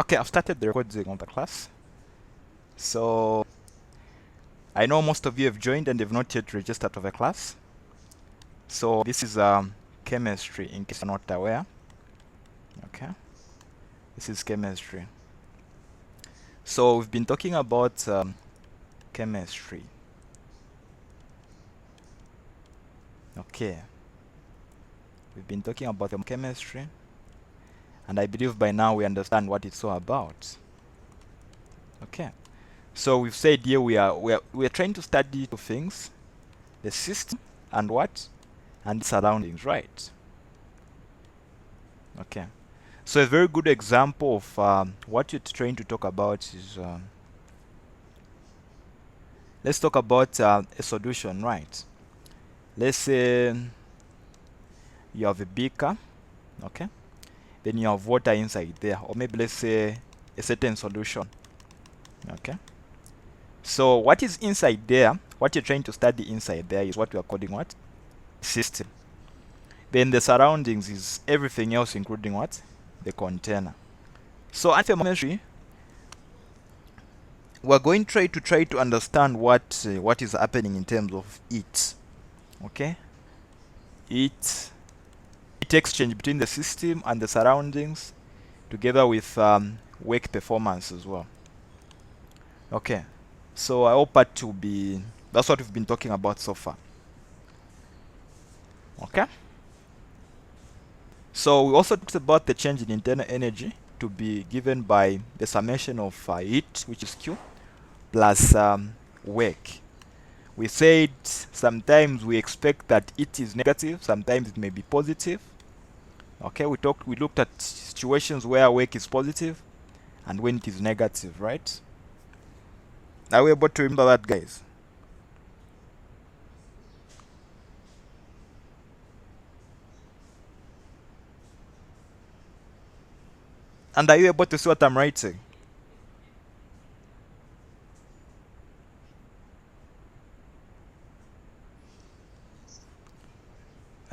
Okay, I've started the recording on the class. So I know most of you have joined and have not yet registered for the class. So this is chemistry, in case you're not aware. Okay, this is chemistry. So we've been talking about chemistry. Okay, we've been talking about chemistry, and I believe by now we understand what it's all about. Okay, so we've said here we are trying to study two things: the system and what, and the surroundings, right? Okay, so a very good example of what you're trying to talk about is let's talk about a solution, right? Let's say you have a beaker, okay, then you have water inside there, or maybe let's say a certain solution. Okay, so what is inside there, what you're trying to study inside there, is what we are calling what? System. Then the surroundings is everything else, including what? The container. So in thermochemistry, we're going to try to understand what is happening in terms of heat. Okay, heat exchange between the system and the surroundings, together with work performance as well. Okay, so I hope that to be, that's what we've been talking about so far. Okay, so we also talked about the change in internal energy to be given by the summation of heat, which is Q, plus work. We said sometimes we expect that it is negative, sometimes it may be positive. Okay, we looked at situations where work is positive and when it is negative, right? Are we able to remember that, guys? And are you able to see what I'm writing?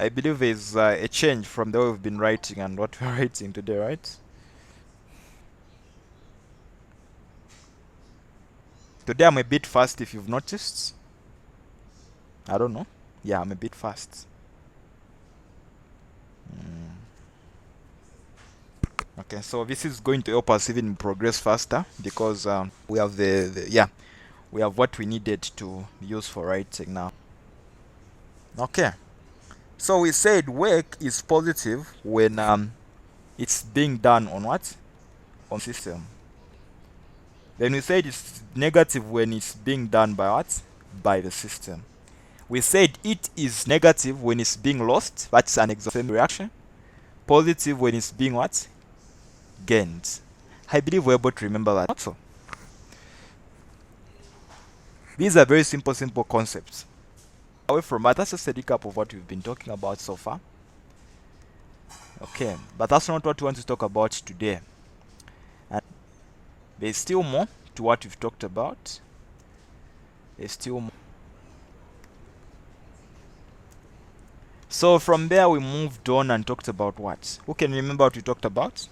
I believe there's a change from the way we've been writing and what we're writing today, right? Today I'm a bit fast, if you've noticed. I don't know. Yeah, I'm a bit fast. Okay, so this is going to help us even progress faster because we have we have what we needed to use for writing now. Okay, so we said work is positive when it's being done on what? On system. Then we said it's negative when it's being done by what? By the system. We said it is negative when it's being lost. That's an exothermic reaction. Positive when it's being what? Gained. I believe we're able to remember that. Also, these are very simple concepts. Away from that, that's just a recap of what we've been talking about so far. Okay, but that's not what we want to talk about today. And there's still more to what we've talked about. There's still more. So from there we moved on and talked about what? Who can remember what we talked about?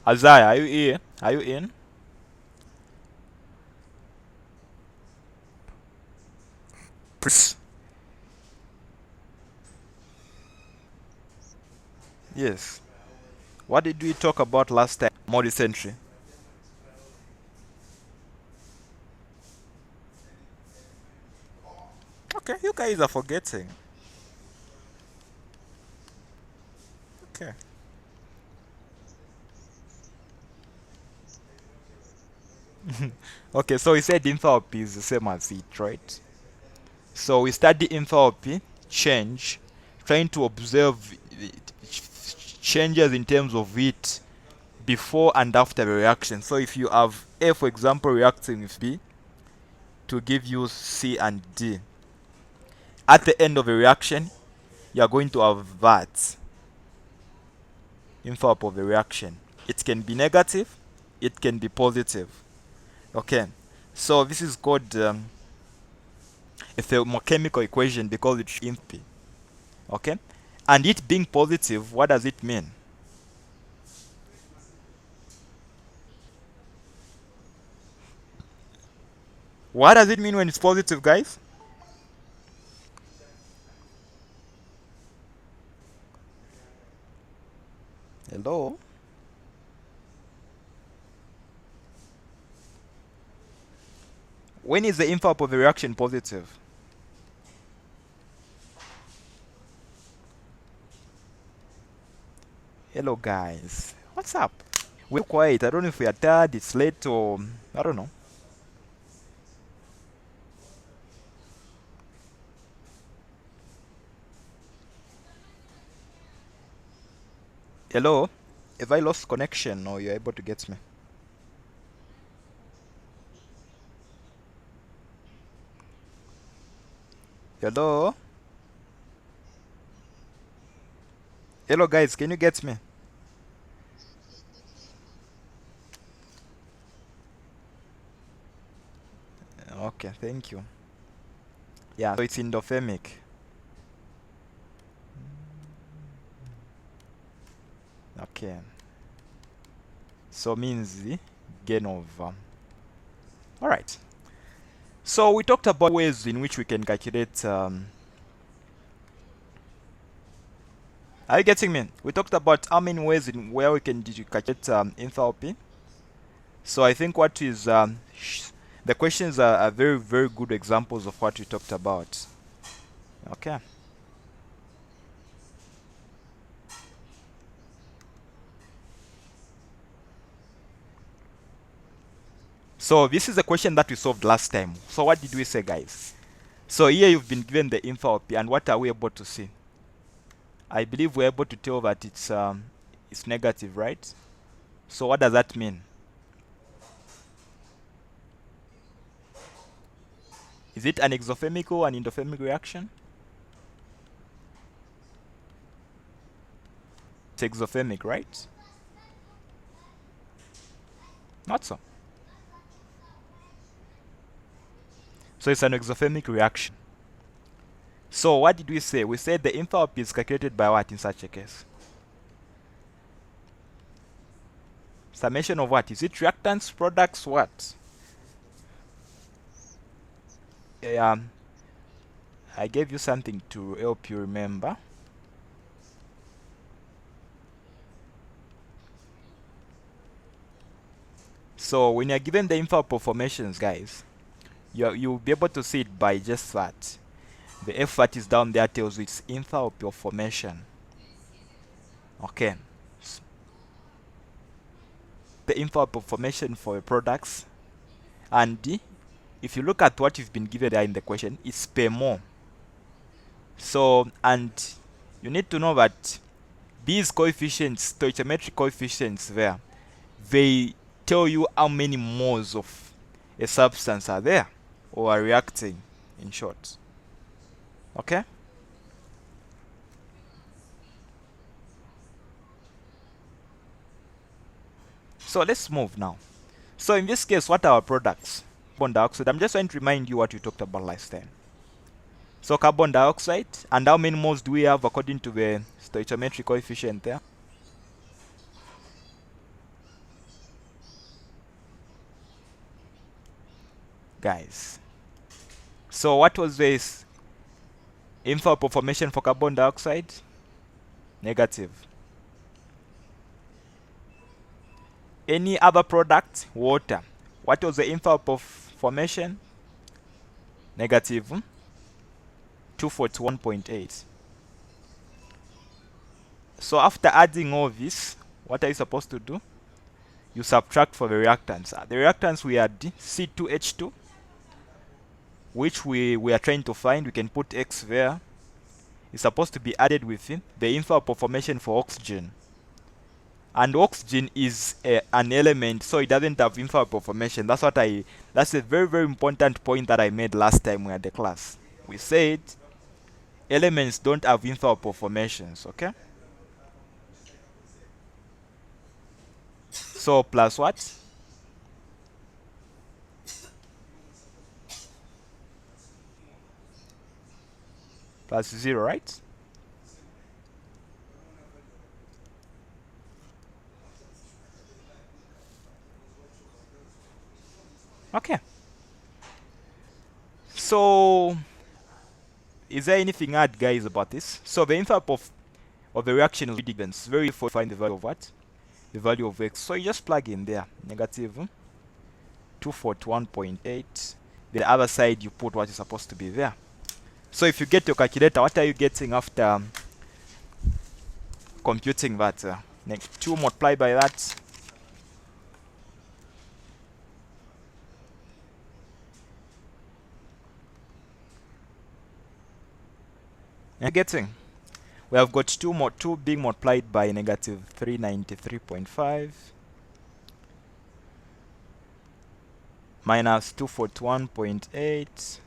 Isaiah, are you here? Are you in? Yes. What did we talk about last time? More recently. Okay, you guys are forgetting. Okay. Okay, so we said enthalpy is the same as heat, right? So we study enthalpy change, trying to observe changes in terms of heat before and after the reaction. So if you have A, for example, reacting with B to give you C and D, at the end of a reaction, you are going to have that enthalpy of the reaction. It can be negative, it can be positive. Okay, so this is called a thermochemical equation because it's enthalpy. Okay? And it being positive, what does it mean? What does it mean when it's positive, guys? Hello? When is the enthalpy of a reaction positive? Hello, guys. What's up? We're quiet. I don't know if we are tired, it's late, or I don't know. Hello? Have I lost connection or you're able to get me? Hello? Hello, guys. Can you get me? Okay, thank you. Yeah, so it's endothermic. Okay. So means the gain of. All right. So we talked about ways in which we can calculate. Are you getting me? We talked about how many ways in where we can calculate enthalpy. So I think what is the questions are very very good examples of what we talked about. Okay. So this is a question that we solved last time. So what did we say, guys? So here you've been given the enthalpy, and what are we able to see? I believe we're able to tell that it's negative, right? So what does that mean? Is it an exothermic or an endothermic reaction? It's exothermic, right? Not so. So it's an exothermic reaction. So what did we say? We said the enthalpy is calculated by what in such a case? Summation of what? Is it reactants, products, what? Um, I gave you something to help you remember. So when you're given the enthalpy of formations, guys, you'll be able to see it by just that. The F that is down there tells you it's enthalpy of formation. Okay. The enthalpy of formation for products. And if you look at what you've been given there in the question, it's per mole. So, and you need to know that these coefficients, stoichiometric coefficients there, they tell you how many moles of a substance are there or are reacting, in short. Okay? So let's move now. So in this case, what are our products? Carbon dioxide. I'm just going to remind you what we talked about last time. So carbon dioxide, and how many moles do we have according to the stoichiometric coefficient there? Guys. So what was this enthalpy formation for carbon dioxide? Negative. Any other product? Water. What was the enthalpy of formation? Negative 241.8. So after adding all this, what are you supposed to do? You subtract for the reactants. The reactants we had C2H2, which we are trying to find. We can put X there. It's supposed to be added with the enthalpy of formation for oxygen. And oxygen is an element, so it doesn't have enthalpy of formation. That's a very very important point that I made last time we had the class. We said elements don't have enthalpy of formations, okay? So plus what? plus 0, right? Okay. So, is there anything hard, guys, about this? So the enthalpy of the reaction is really very for find the value of what? The value of x. So you just plug in there, negative 241.8. The other side you put what is supposed to be there. So if you get your calculator, what are you getting after computing that? 2 multiplied by that. And getting, we have got 2 being multiplied by negative 393.5 minus 241.8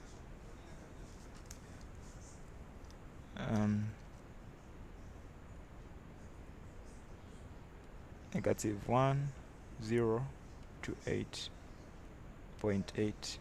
negative 1028.8.